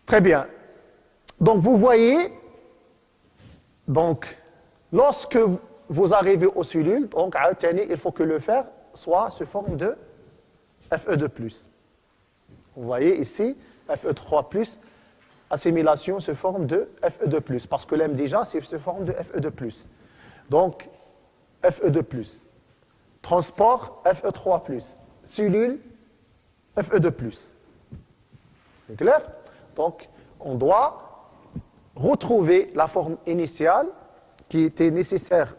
Très bien. Donc, vous voyez, donc, lorsque vous arrivez aux cellules, donc, il faut que le fer soit sous forme de Fe2+. Vous voyez ici, Fe3+, assimilation sous forme de Fe2+, parce que l'MDJ, c'est sous forme de Fe2+. Donc, Fe2+. Transport, Fe3+. Cellule, Fe2+. C'est clair? Donc, on doit retrouver la forme initiale qui était nécessaire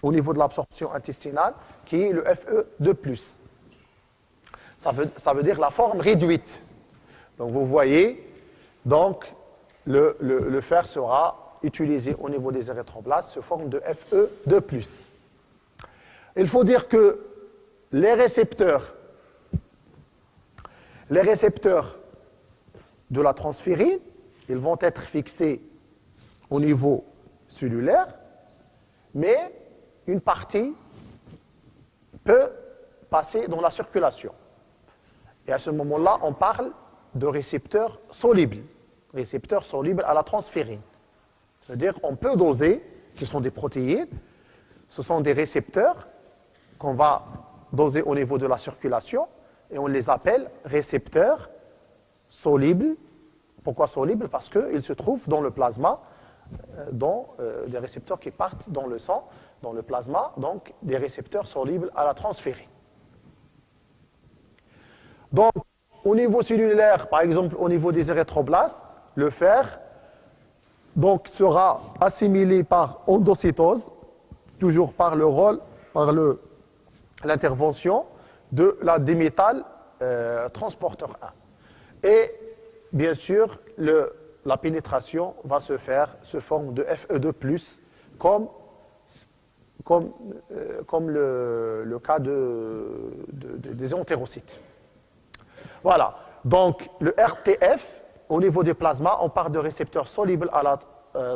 au niveau de l'absorption intestinale, qui est le Fe2+. Ça veut dire la forme réduite. Donc, vous voyez, donc, le fer sera utilisé au niveau des érythroblastes sous forme de Fe2+. Il faut dire que les récepteurs de la transférine, ils vont être fixés au niveau cellulaire, mais une partie peut passer dans la circulation. Et à ce moment-là, on parle de récepteurs solubles à la transférine. C'est-à-dire qu'on peut doser, ce sont des protéines, ce sont des récepteurs qu'on va doser au niveau de la circulation, et on les appelle récepteurs solubles. Pourquoi solubles? Parce qu'ils se trouvent dans le plasma, des récepteurs qui partent dans le sang, dans le plasma, donc des récepteurs solubles à la transférine. Donc, au niveau cellulaire, par exemple, au niveau des érythroblastes, le fer donc, sera assimilé par endocytose, toujours par le rôle, par l'intervention de la diméthyle transporteur 1. Et bien sûr, la pénétration va se faire sous forme de Fe2+, comme le cas des entérocytes. Voilà. Donc, le RTF, au niveau du plasma, on parle de récepteurs solubles à la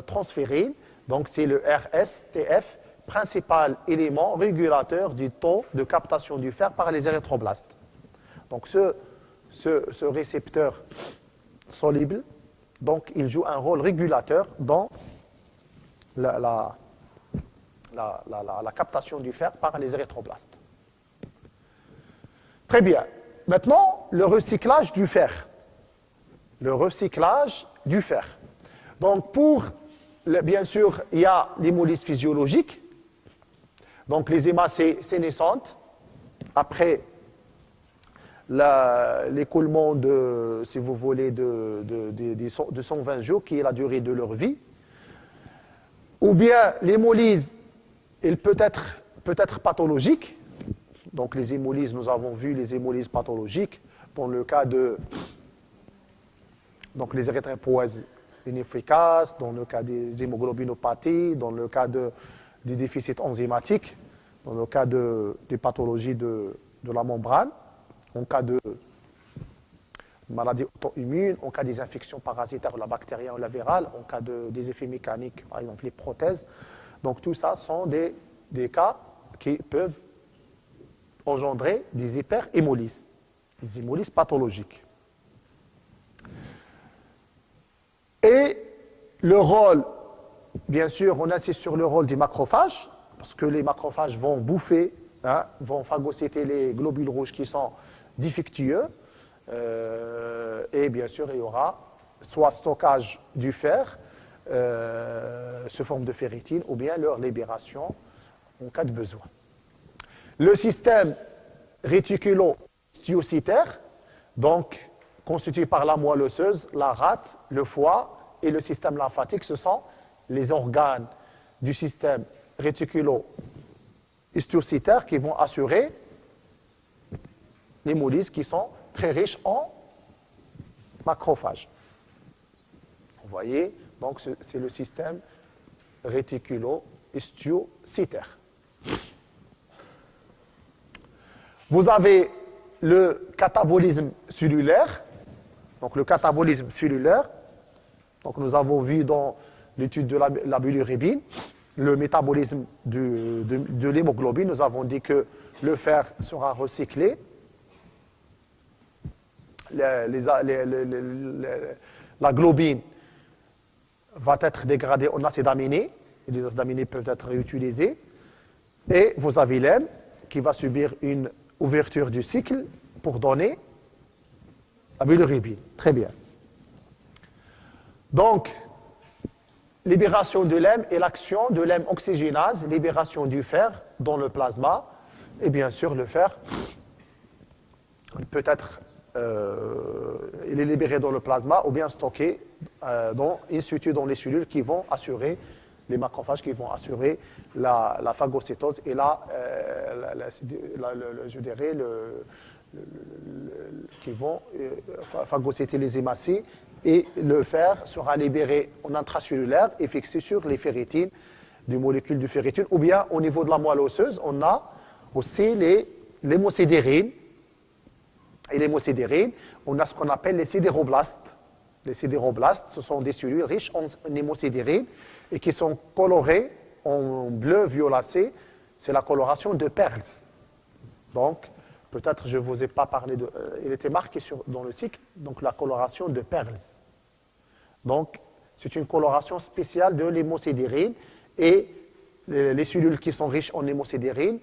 transférine. Donc, c'est le RSTF, principal élément régulateur du taux de captation du fer par les érythroblastes. Donc, ce récepteur soluble, donc, il joue un rôle régulateur dans la captation du fer par les érythroblastes. Très bien. Maintenant, le recyclage du fer. Le recyclage du fer. Donc, bien sûr, il y a l'hémolyse physiologique. Donc, les hémacées sénescentes, après l'écoulement de, si vous voulez, de 120 jours, qui est la durée de leur vie. Ou bien l'hémolyse, elle peut être pathologique. Donc les hémolyses, nous avons vu les hémolyses pathologiques dans le cas de les érythropoïèses inefficaces, dans le cas des hémoglobinopathies, dans le cas des déficits enzymatiques, dans le cas des pathologies de la membrane, en cas de maladies auto-immunes, en cas des infections parasitaires, la bactérienne ou la virale, en cas des effets mécaniques, par exemple les prothèses. Donc tout ça sont des cas qui peuvent engendrer des hyperhémolyses, des hémolyses pathologiques. Et le rôle, bien sûr, on insiste sur le rôle des macrophages, parce que les macrophages vont bouffer, vont phagocyter les globules rouges qui sont défectueux, et bien sûr, il y aura soit stockage du fer sous forme de ferritine, ou bien leur libération en cas de besoin. Le système réticulo-histiocytaire, donc constitué par la moelle osseuse, la rate, le foie et le système lymphatique, ce sont les organes du système réticulo-histiocytaire qui vont assurer l'hémolyse, qui sont très riches en macrophages. Vous voyez, donc c'est le système réticulo-histiocytaire. Vous avez le catabolisme cellulaire. Donc le catabolisme cellulaire, donc nous avons vu dans l'étude de la bilirubine, le métabolisme de l'hémoglobine. Nous avons dit que le fer sera recyclé. la globine va être dégradée en acides aminés, et les acides aminés peuvent être réutilisés, et vous avez l'hème qui va subir une ouverture du cycle pour donner la bilirubine. Très bien. Donc, libération de l'hème et l'action de l'hème oxygénase, libération du fer dans le plasma, et bien sûr le fer peut être il est libéré dans le plasma ou bien stocké in situ dans les cellules qui vont assurer, les macrophages qui vont assurer la phagocytose et je dirais qui vont phagocyter les hématocytes, et le fer sera libéré en intracellulaire et fixé sur les ferritines, des molécules de ferritine, ou bien au niveau de la moelle osseuse, on a aussi les hémocédérines. Et les hémocédérines, on a ce qu'on appelle les sidéroblastes. Les sidéroblastes, ce sont des cellules riches en hémocédérines et qui sont colorées en bleu violacé. C'est la coloration de Pearls. Donc, peut-être je ne vous ai pas parlé de... il était marqué dans le cycle, donc la coloration de Pearls. Donc, c'est une coloration spéciale de l'hémocédérine, et les cellules qui sont riches en hémocédérine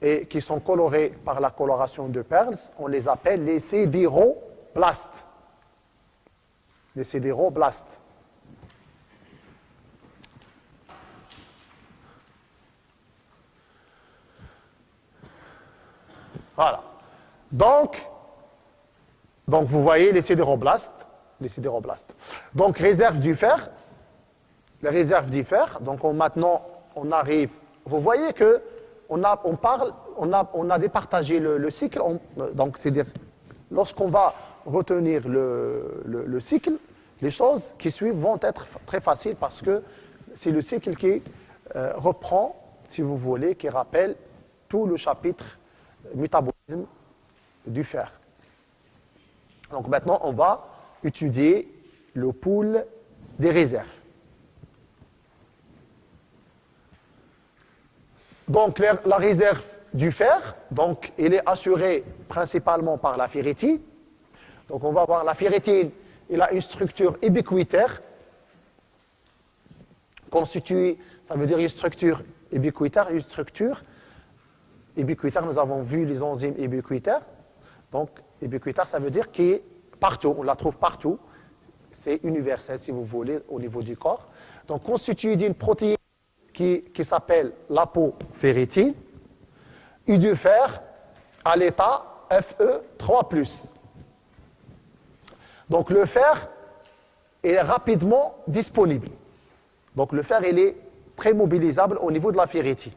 et qui sont colorées par la coloration de Pearls, on les appelle les sidéroblastes. Les sidéroblastes. Voilà. Donc, vous voyez les sidéroblastes. Donc, réserve du fer. Les réserves du fer. Donc, maintenant, on arrive. Vous voyez que on a départagé le cycle. Donc, c'est-à-dire, lorsqu'on va retenir le cycle, les choses qui suivent vont être très faciles parce que c'est le cycle qui reprend, si vous voulez, qui rappelle tout le chapitre métabolisme du fer. Donc maintenant, on va étudier le pool des réserves. Donc la réserve du fer, donc, elle est assurée principalement par la ferritine. Donc on va voir la ferritine, elle a une structure ubiquitaire constituée, ça veut dire une structure ubiquitaire, nous avons vu les enzymes ubiquitaires. Donc, ubiquitaire, ça veut dire qu'il est partout, on la trouve partout. C'est universel, si vous voulez, au niveau du corps. Donc, constitué d'une protéine qui s'appelle l'apoferritine, et du fer à l'état Fe3+. Donc, le fer est rapidement disponible. Donc, le fer, il est très mobilisable au niveau de la ferritine.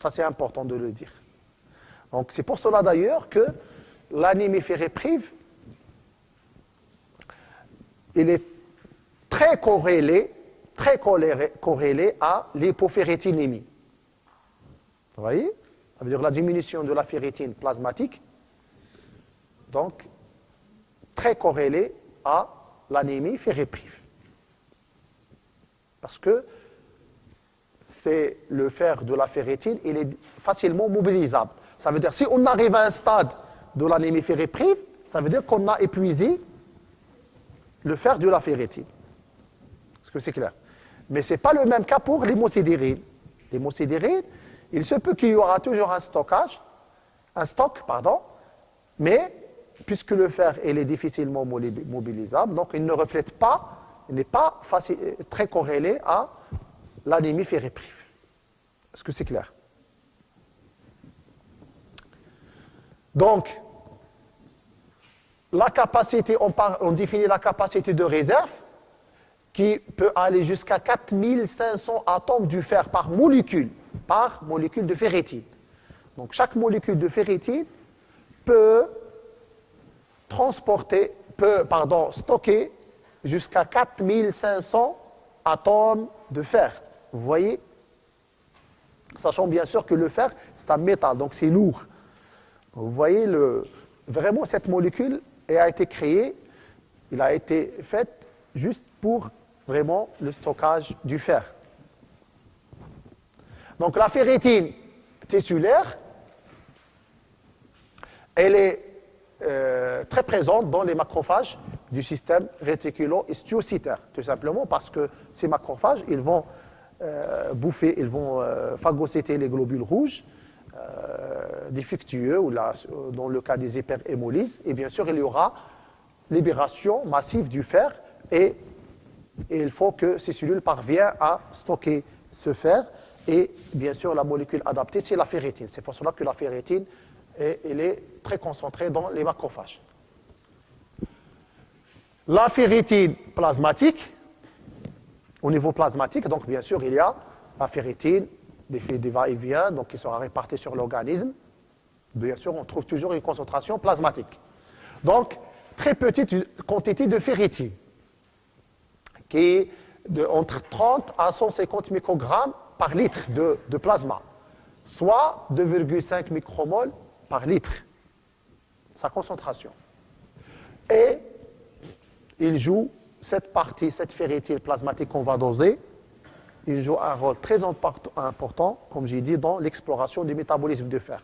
Ça, c'est important de le dire. Donc, c'est pour cela d'ailleurs que l'anémie ferriprive, il est très corrélé à l'hypoferritinémie. Vous voyez? Ça veut dire la diminution de la ferritine plasmatique, donc très corrélé à l'anémie ferriprive. Parce que c'est le fer de la ferritine, il est facilement mobilisable. Ça veut dire, si on arrive à un stade de l'anémie ferriprive, ça veut dire qu'on a épuisé le fer de la ferritine. Est-ce que c'est clair? Mais ce n'est pas le même cas pour l'hémocédérine. L'hémocédérine, il se peut qu'il y aura toujours un stock, mais puisque le fer il est difficilement mobilisable, donc il ne reflète pas, il n'est pas très corrélé à l'anémie ferriprive. Est-ce que c'est clair? Donc, la capacité, on définit la capacité de réserve qui peut aller jusqu'à 4500 atomes du fer par molécule de ferritine. Donc, chaque molécule de ferritine peut stocker jusqu'à 4500 atomes de fer. Vous voyez? Sachant bien sûr que le fer, c'est un métal, donc c'est lourd. Vous voyez, vraiment, cette molécule a été créée, elle a été faite juste pour vraiment le stockage du fer. Donc la ferritine tissulaire, elle est très présente dans les macrophages du système réticulo-histiocytaire, tout simplement parce que ces macrophages, ils vont bouffer, ils vont phagocyter les globules rouges défectueux, ou dans le cas des hyperhémolyses, et bien sûr, il y aura libération massive du fer, et il faut que ces cellules parviennent à stocker ce fer, et bien sûr, la molécule adaptée, c'est la ferritine. C'est pour cela que la ferritine, elle est très concentrée dans les macrophages. La ferritine plasmatique, au niveau plasmatique, donc bien sûr, il y a la ferritine, des va-et-vient, donc qui sera répartie sur l'organisme. Bien sûr, on trouve toujours une concentration plasmatique. Donc, très petite quantité de ferritine, qui est entre 30 à 150 microgrammes par litre de plasma, soit 2,5 micromoles par litre, sa concentration. Et il joue cette partie, cette ferritine plasmatique qu'on va doser, il joue un rôle très important, comme j'ai dit, dans l'exploration du métabolisme du fer.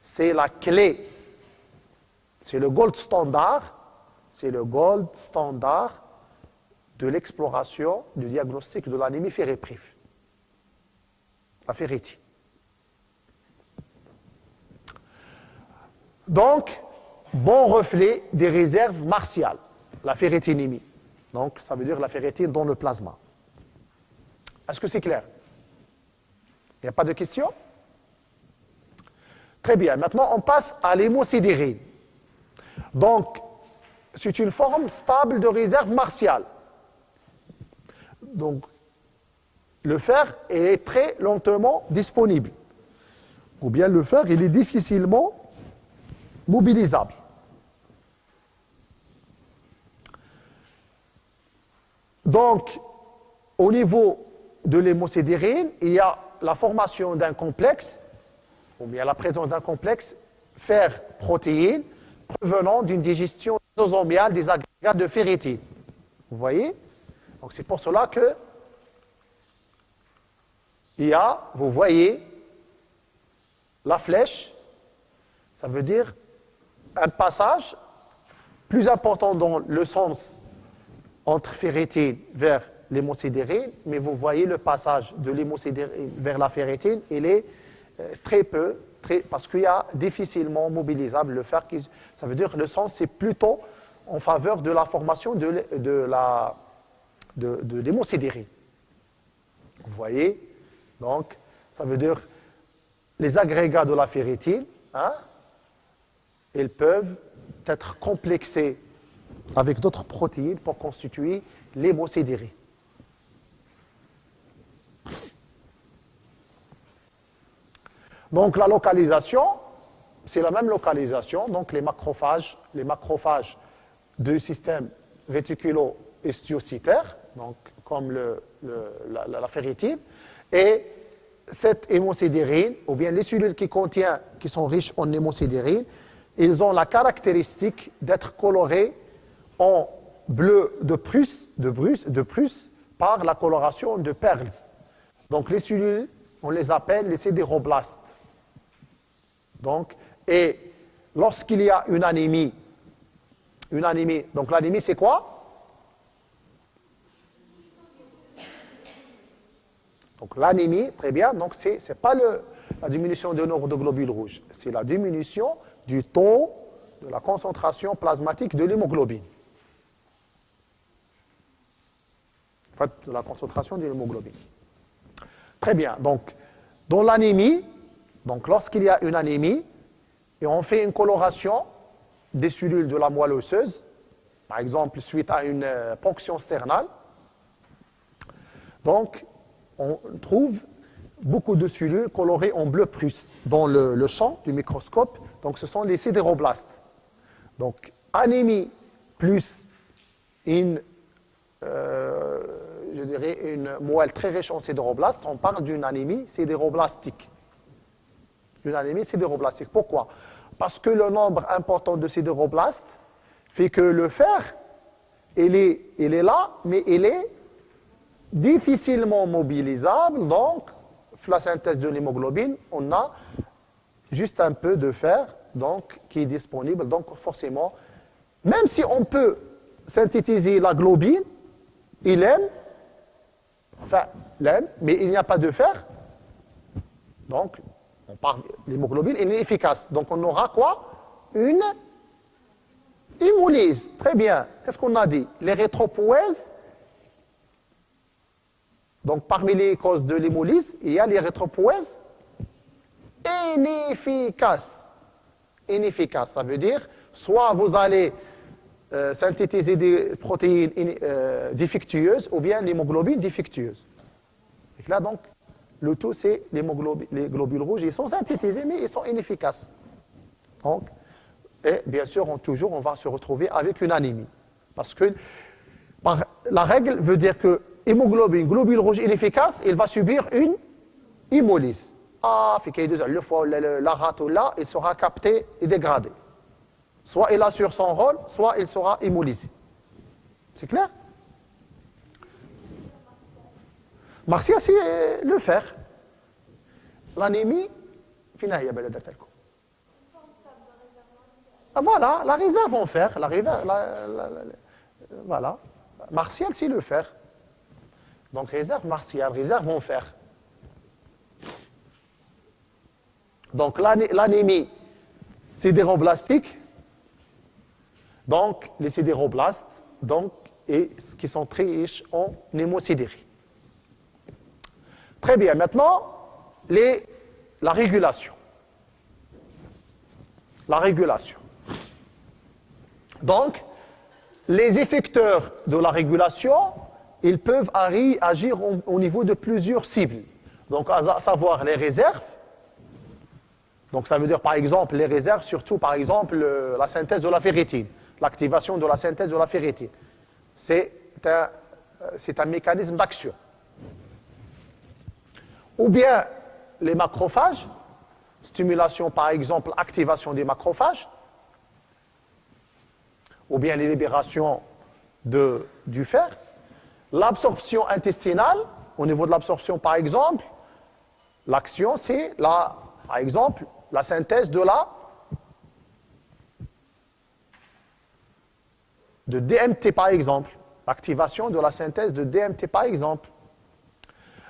C'est la clé, c'est le gold standard, de l'exploration du diagnostic de l'anémie ferriprive. La ferritine. Donc, bon reflet des réserves martiales, la ferritinémie. Donc, ça veut dire la ferritine dans le plasma. Est-ce que c'est clair? Il n'y a pas de questions? Très bien. Maintenant, on passe à l'hémosidérine. Donc, c'est une forme stable de réserve martiale. Donc, le fer est très lentement disponible. Ou bien le fer, il est difficilement mobilisable. Donc, au niveau de l'hémosidérine, il y a la formation d'un complexe, ou bien la présence d'un complexe fer-protéine provenant d'une digestion lysosomiale des agrégats de ferritine. Vous voyez? Donc c'est pour cela que il y a, vous voyez, la flèche, ça veut dire un passage plus important dans le sens entre ferritine vers l'hémosidérine, mais vous voyez le passage de l'hémosidérine vers la ferritine, il est très peu, parce qu'il y a difficilement mobilisable le fer. Ça veut dire que le sens, c'est plutôt en faveur de la formation de l'hémosidérine. Vous voyez? Donc, ça veut dire les agrégats de la ferritine, ils peuvent être complexés avec d'autres protéines pour constituer l'hémosidérine. Donc la localisation, c'est la même localisation, donc les macrophages du système réticulo-histiocytaire, donc comme la ferritine, et cette hémosidérine, ou bien les cellules qui sont riches en hémosidérine, ils ont la caractéristique d'être colorées en bleu de Prusse, par la coloration de Perls. Donc les cellules, on les appelle les sidéroblastes. Donc, et lorsqu'il y a une anémie, donc l'anémie c'est quoi? Donc l'anémie, très bien, donc c'est pas la diminution du nombre de globules rouges, c'est la diminution du taux de la concentration plasmatique de l'hémoglobine. En fait, de la concentration de l'hémoglobine. Très bien, donc dans l'anémie, donc lorsqu'il y a une anémie, et on fait une coloration des cellules de la moelle osseuse, par exemple suite à une ponction sternale, donc on trouve beaucoup de cellules colorées en bleu Prusse dans le champ du microscope, donc ce sont les sidéroblastes. Donc anémie plus une moelle très riche en sidéroblastes, on parle d'une anémie sidéroblastique. Une anémie sidéroblastique. Pourquoi? Parce que le nombre important de sidéroblastes fait que le fer, il est là, mais il est difficilement mobilisable. Donc, la synthèse de l'hémoglobine, on a juste un peu de fer donc, qui est disponible. Donc, forcément, même si on peut synthétiser la globine, il aime, enfin, l'aime, mais il n'y a pas de fer. Donc, l'hémoglobine est inefficace. Donc, on aura quoi? Une hémolyse. Très bien. Qu'est-ce qu'on a dit? L'érythropoïèse. Donc, parmi les causes de l'hémolyse, il y a l'érythropoïèse inefficace. Inefficace, ça veut dire, soit vous allez synthétiser des protéines défectueuses, ou bien l'hémoglobine défectueuse. Et là, donc, le tout, c'est les globules rouges. Ils sont synthétisés, mais ils sont inefficaces. Donc, et bien sûr, on va se retrouver avec une anémie. Parce que la règle veut dire que hémoglobine, globule rouge inefficace, il va subir une hémolyse. Le foie, la rate ou là, il sera capté et dégradé. Soit il assure son rôle, soit il sera hémolysé. C'est clair? Martia, c'est le fer. L'anémie, voilà, la réserve en fer. Voilà. Martial, c'est le fer. Donc réserve martiale, réserve en fer. Donc l'anémie sidéroblastique, donc les sidéroblastes, donc, qui sont très riches en hémosidérie. Très bien, maintenant, la régulation. La régulation. Donc, les effecteurs de la régulation, ils peuvent agir au niveau de plusieurs cibles. Donc, à savoir les réserves. Donc, ça veut dire, par exemple, les réserves, surtout, par exemple, la synthèse de la ferritine, l'activation de la synthèse de la ferritine. C'est un mécanisme d'action. Ou bien les macrophages, stimulation, par exemple, activation des macrophages, ou bien les libérations du fer. L'absorption intestinale, au niveau de l'absorption, par exemple, l'action, c'est, par exemple, la synthèse de DMT, par exemple. L'activation de la synthèse de DMT, par exemple.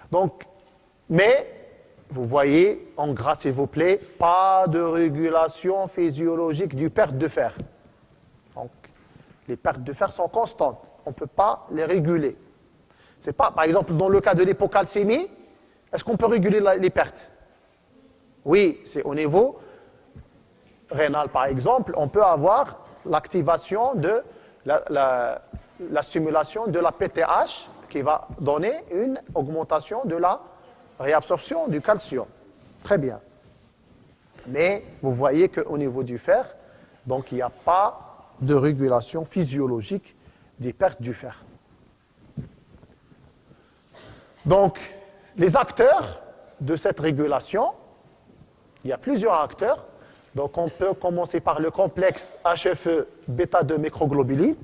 Donc, mais, vous voyez, en gras, s'il vous plaît, pas de régulation physiologique du perte de fer. Donc, les pertes de fer sont constantes. On ne peut pas les réguler. C'est pas, par exemple, dans le cas de l'hypocalcémie, est-ce qu'on peut réguler les pertes? Oui, c'est au niveau rénal, par exemple, on peut avoir l'activation de la stimulation de la PTH qui va donner une augmentation de la réabsorption du calcium. Très bien. Mais vous voyez qu'au niveau du fer, donc il n'y a pas de régulation physiologique des pertes du fer. Donc, les acteurs de cette régulation, il y a plusieurs acteurs. Donc, on peut commencer par le complexe HFE bêta-2 microglobuline.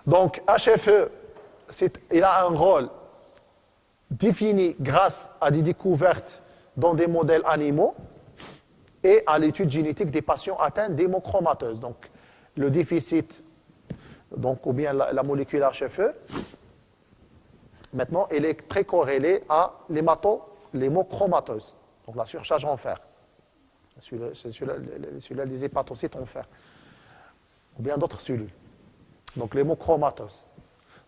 Donc, HFE, il a un rôle défini grâce à des découvertes dans des modèles animaux et à l'étude génétique des patients atteints d'hémochromatose. Donc, le déficit, donc, ou bien la molécule HFE, maintenant, elle est très corrélée à l'hémochromatose, donc la surcharge en fer. C'est celui-là des hépatocytes en fer, ou bien d'autres cellules. Donc, l'hémochromatose.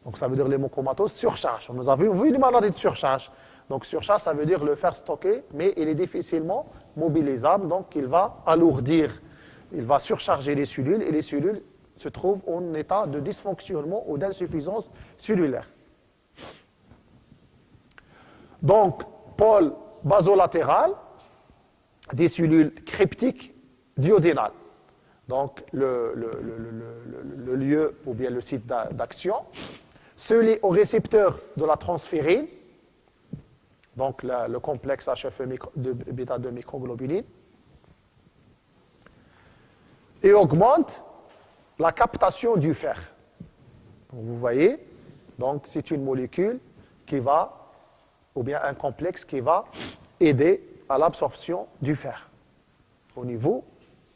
Donc, ça veut dire l'hémochromatose, surcharge. Nous avons vu une maladie de surcharge. Donc, surcharge, ça veut dire le fer stocké, mais il est difficilement mobilisable, donc il va alourdir, il va surcharger les cellules, et les cellules se trouvent en état de dysfonctionnement ou d'insuffisance cellulaire. Donc, pôle basolatéral, des cellules cryptiques duodénales. Donc, le lieu ou bien le site d'action, scellé au récepteur de la transférine, donc le complexe HFE de bêta-2 microglobuline, et augmente la captation du fer. Donc, vous voyez, donc c'est une molécule qui va, ou bien un complexe qui va aider à l'absorption du fer au niveau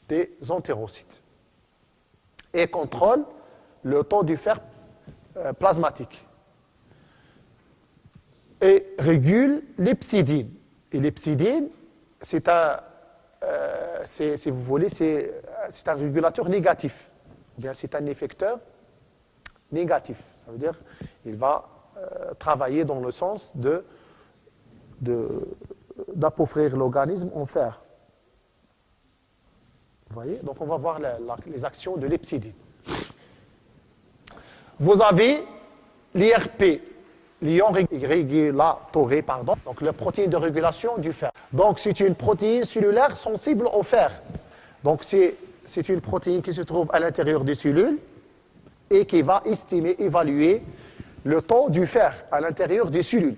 des entérocytes. et contrôle le taux du fer plasmatique. Et régule l'hepsidine. Et l'hepsidine, c'est un, si vous voulez, c'est un régulateur négatif. Ou bien c'est un effecteur négatif. Ça veut dire qu'il va travailler dans le sens d'appauvrir l'organisme en fer. Vous voyez? Donc on va voir les actions de l'hepsidine. Vous avez l'IRP, l'ion régulatoré, pardon, donc la protéine de régulation du fer. Donc c'est une protéine cellulaire sensible au fer. Donc c'est une protéine qui se trouve à l'intérieur des cellules et qui va évaluer le taux du fer à l'intérieur des cellules.